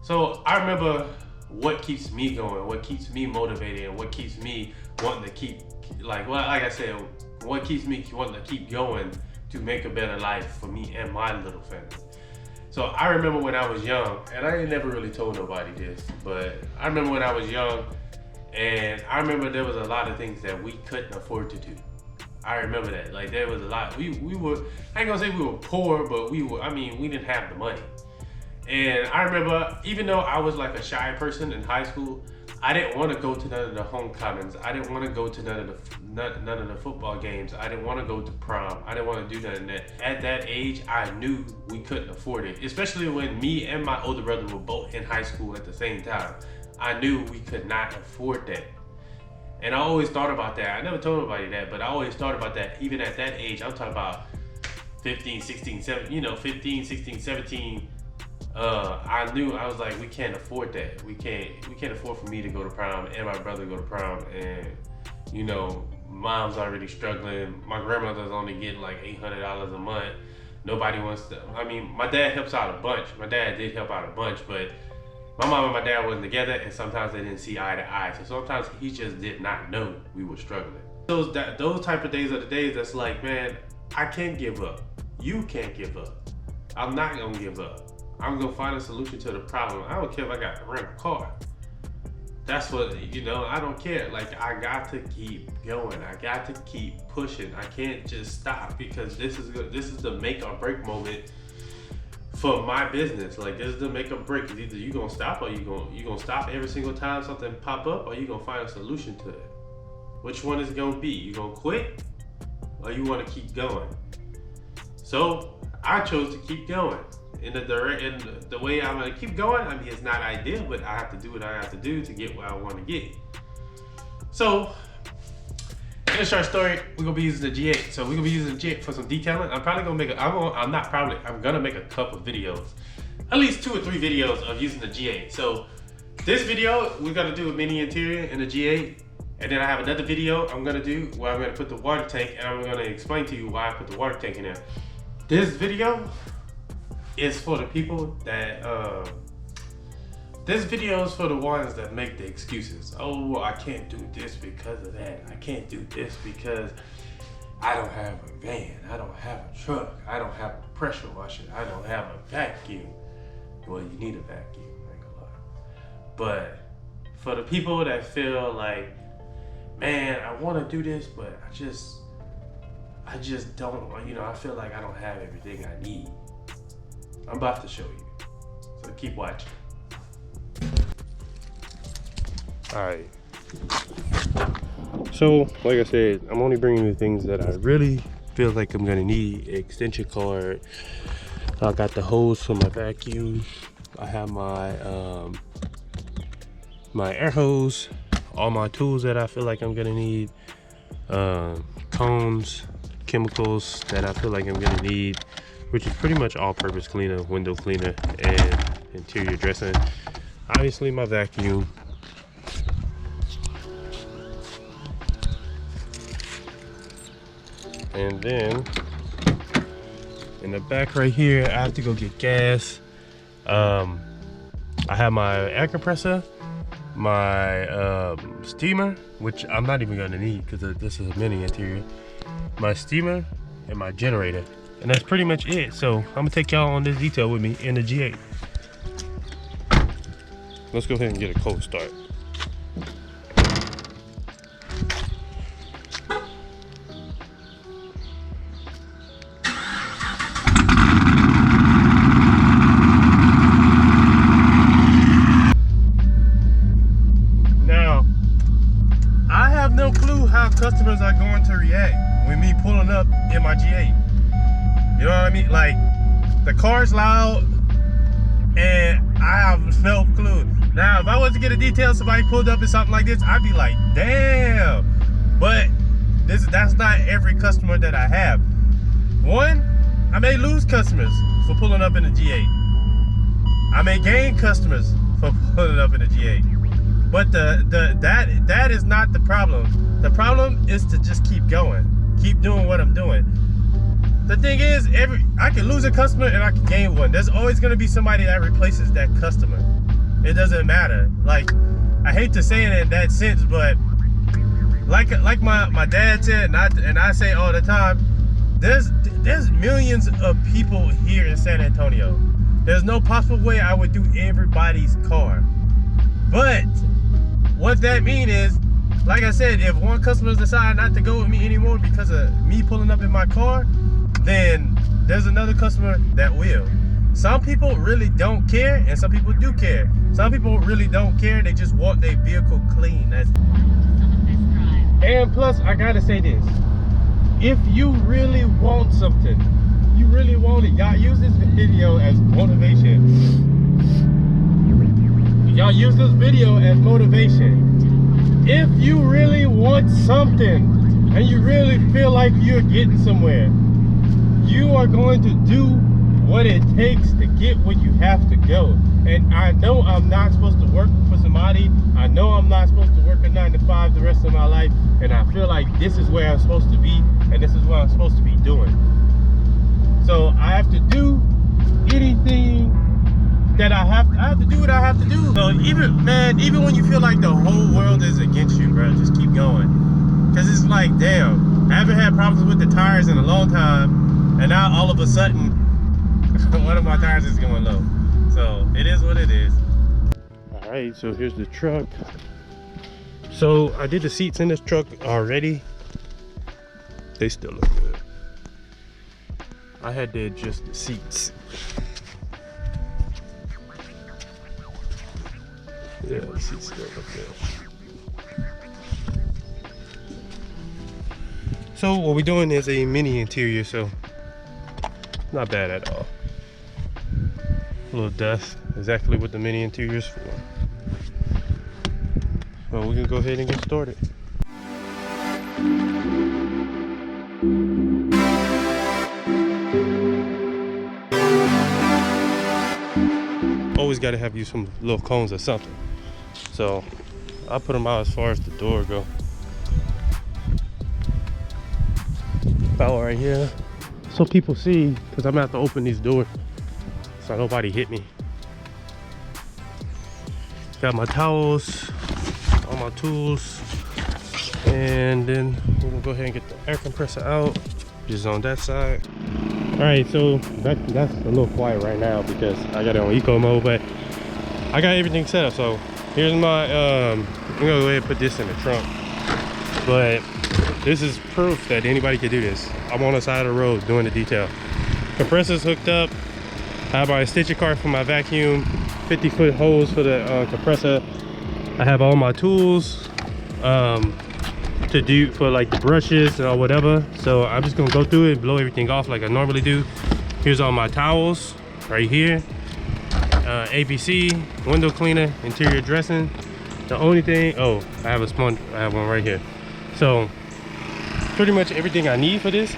So I remember what keeps me going, what keeps me motivated, and what keeps me wanting to keep, like I said, what keeps me wanting to keep going to make a better life for me and my little family. So I remember when I was young, and I ain't never really told nobody this, but I remember when I was young, and I remember there was a lot of things that we couldn't afford to do. I remember that. Like, there was a lot. We were, I ain't gonna say we were poor, but we didn't have the money. And I remember, even though I was like a shy person in high school, I didn't want to go to none of the homecomings. I didn't want to go to none of the football games. I didn't want to go to prom. I didn't want to do none of that. At that age, I knew we couldn't afford it, especially when me and my older brother were both in high school at the same time. I knew we could not afford that. And I always thought about that. I never told nobody that, but I always thought about that. Even at that age, I'm talking about 15, 16, 17. I knew, I was like, we can't afford that. We can't afford for me to go to prom and my brother to go to prom. And, you know, mom's already struggling. My grandmother's only getting like $800 a month. Nobody wants to, I mean, my dad helps out a bunch. My dad did help out a bunch, but my mom and my dad wasn't together, and sometimes they didn't see eye to eye. So sometimes he just did not know we were struggling. Those type of days are the days that's like, man, I can't give up. You can't give up. I'm not gonna give up. I'm gonna find a solution to the problem. I don't care if I got to rent a car. That's what, you know, I don't care. Like, I got to keep going. I got to keep pushing. I can't just stop, because this is the make or break moment for my business. Like, this is the make or break. It's either you gonna stop, or you gonna stop every single time something pop up, or you gonna find a solution to it. Which one is it gonna be? You gonna quit, or you wanna keep going? So I chose to keep going. In the way I'm gonna keep going, I mean, it's not ideal, but I have to do what I have to do to get where I want to get. So, in a short story, we're gonna be using the G8. So we're gonna be using the G8 for some detailing. I'm probably gonna make I'm gonna make a couple of videos, at least 2 or 3 videos of using the G8. So this video, we're gonna do a mini interior in the G8, and then I have another video I'm gonna do where I'm gonna put the water tank, and I'm gonna explain to you why I put the water tank in there. This video is for the people that, this video is for the ones that make the excuses. Oh, I can't do this because of that. I can't do this because I don't have a van. I don't have a truck. I don't have a pressure washer. I don't have a vacuum. Well, you need a vacuum, I ain't gonna lie. But for the people that feel like, man, I wanna do this, but I just don't, you know, I feel like I don't have everything I need. I'm about to show you, so keep watching. All right. So, like I said, I'm only bringing the things that I really feel like I'm gonna need. Extension cord. I got the hose for my vacuum. I have my my air hose. All my tools that I feel like I'm gonna need. Cones, chemicals that I feel like I'm gonna need, which is pretty much all-purpose cleaner, window cleaner, and interior dressing. Obviously my vacuum. And then in the back right here, I have to go get gas. I have my air compressor, my steamer, which I'm not even gonna need because this is a mini interior, my steamer, and my generator. And that's pretty much it. So I'm gonna take y'all on this detail with me in the G8. Let's go ahead and get a cold start. Now, I have no clue how customers are going to react with me pulling up in my G8. You know what I mean? Like, the car's loud and I have no clue. Now, if I was to get a detail, somebody pulled up in something like this, I'd be like, damn. But that's not every customer that I have. One, I may lose customers for pulling up in the G8. I may gain customers for pulling up in the G8. But that is not the problem. The problem is to just keep going. Keep doing what I'm doing. The thing is, I can lose a customer and I can gain one. There's always gonna be somebody that replaces that customer. it doesn't matter. Like, I hate to say it in that sense, but like my dad said, and I say all the time, there's millions of people here in San Antonio. There's no possible way I would do everybody's car. But what that means is, like I said, if one customer decide not to go with me anymore because of me pulling up in my car, then there's another customer that will. Some people really don't care, and some people do care. Some people really don't care, they just want their vehicle clean. And plus, I gotta say this. If you really want something, you really want it, y'all use this video as motivation. Y'all use this video as motivation. If you really want something and you really feel like you're getting somewhere, you are going to do what it takes to get where you have to go. And I know I'm not supposed to work for somebody. I know I'm not supposed to work a 9 to 5 the rest of my life. And I feel like this is where I'm supposed to be, and this is what I'm supposed to be doing. So I have to do anything that I have to do what I have to do. So even when you feel like the whole world is against you, bro, just keep going. Cause it's like, damn, I haven't had problems with the tires in a long time, and now all of a sudden, one of my tires is going low. So it is what it is. All right, so here's the truck. So I did the seats in this truck already. They still look good. I had to adjust the seats. Yeah, the seats still look good. So what we're doing is a mini interior, so not bad at all. A little dust, exactly what the mini interior is for. Well, we can go ahead and get started. Always got to have you some little cones or something. So I put them out as far as the door go. Power right here, so people see, because I'm gonna have to open these doors so nobody hit me. Got my towels, all my tools, and then we're gonna go ahead and get the air compressor out, just on that side. All right, so that's a little quiet right now because I got it on eco mode, but I got everything set up. So here's my I'm gonna go ahead and put this in the trunk, but this is proof that anybody can do this. I'm on the side of the road doing the detail. Compressor's hooked up. I have my stitcher cart for my vacuum, 50-foot hose for the compressor. I have all my tools to do for like the brushes or whatever. So I'm just gonna go through it and blow everything off like I normally do. Here's all my towels right here. ABC, window cleaner, interior dressing. The only thing, oh, I have a sponge, I have one right here. So pretty much everything I need for this.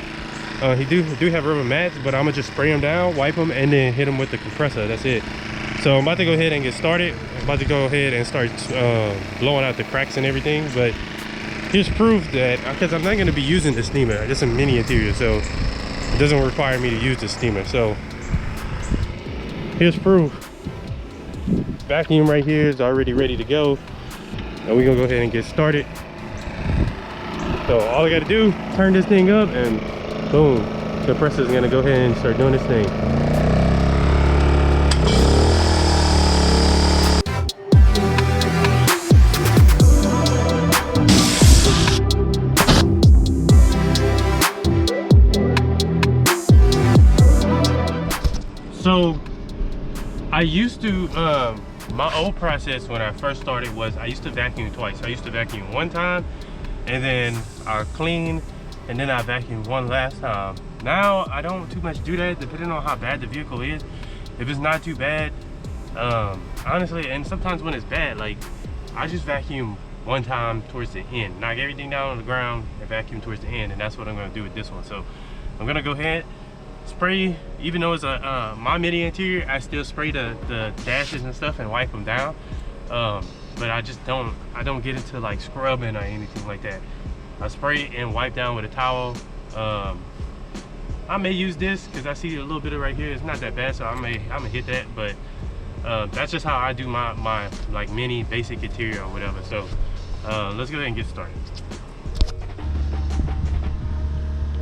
He do have rubber mats, but I'm gonna just spray them down, wipe them, and then hit them with the compressor. That's it. So I'm about to go ahead and get started. I'm about to go ahead and start blowing out the cracks and everything. But here's proof that, because I'm not gonna be using the steamer. It's a mini interior, so it doesn't require me to use the steamer. So here's proof. Vacuum right here is already ready to go, and we're gonna go ahead and get started. So all I gotta do, turn this thing up, and boom, the compressor's gonna go ahead and start doing this thing. So I used to, my old process when I first started was I used to vacuum twice. I used to vacuum one time, and then I clean, and then I vacuum one last time. Now I don't too much do that, depending on how bad the vehicle is. If it's not too bad, honestly, and sometimes when it's bad, like I just vacuum one time towards the end, knock everything down on the ground and vacuum towards the end, and that's what I'm gonna do with this one. So I'm gonna go ahead, spray, even though it's a my mini interior, I still spray the dashes and stuff and wipe them down. But I don't get into like scrubbing or anything like that. I spray and wipe down with a towel. I may use this because I see a little bit of right here. It's not that bad, so I'm gonna hit that. But that's just how I do my like mini basic interior or whatever. So let's go ahead and get started.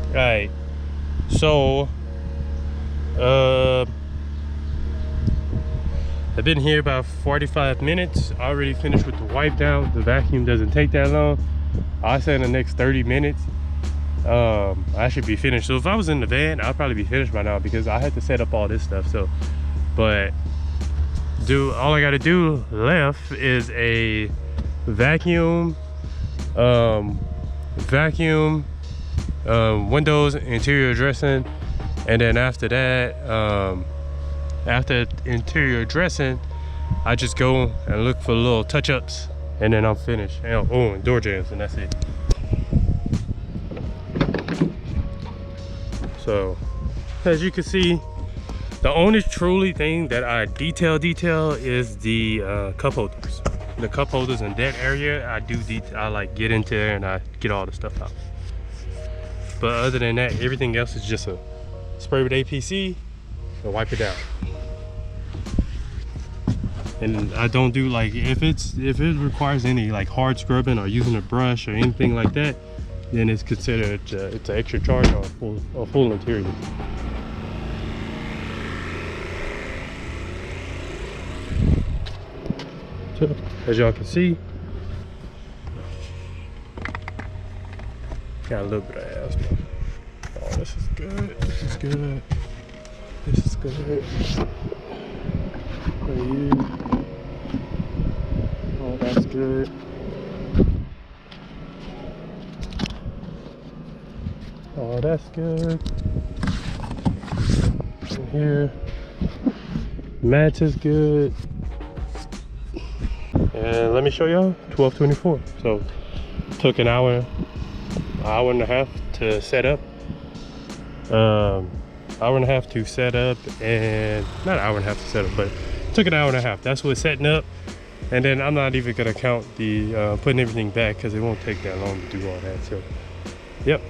All right, so I've been here about 45 minutes. I already finished with the wipe down. The vacuum doesn't take that long. I say in the next 30 minutes I should be finished. So if I was in the van, I'd probably be finished by now because I had to set up all this stuff. So but all I gotta do left is a vacuum, windows, interior dressing, and then after that, after interior dressing, I just go and look for little touch-ups, and then I'm finished. And door jams, and that's it. So as you can see, the only truly thing that I detail is the cup holders. The cup holders in that area, I like get into there and I get all the stuff out. But other than that, everything else is just a spray with APC and wipe it down. And I don't do like, if it requires any like hard scrubbing or using a brush or anything like that, then it's considered it's an extra charge on a full interior. So, as y'all can see, got a little bit of asthma. Oh, this is good. This is good. This is good. Right here. Oh, that's good. Oh, that's good. In here, mats is good. And let me show y'all 1224. So took an hour and a half to set up. Hour and a half to set up, and not an hour and a half to set up, but took an hour and a half. That's what's setting up. And then I'm not even gonna count the putting everything back because it won't take that long to do all that. So yep.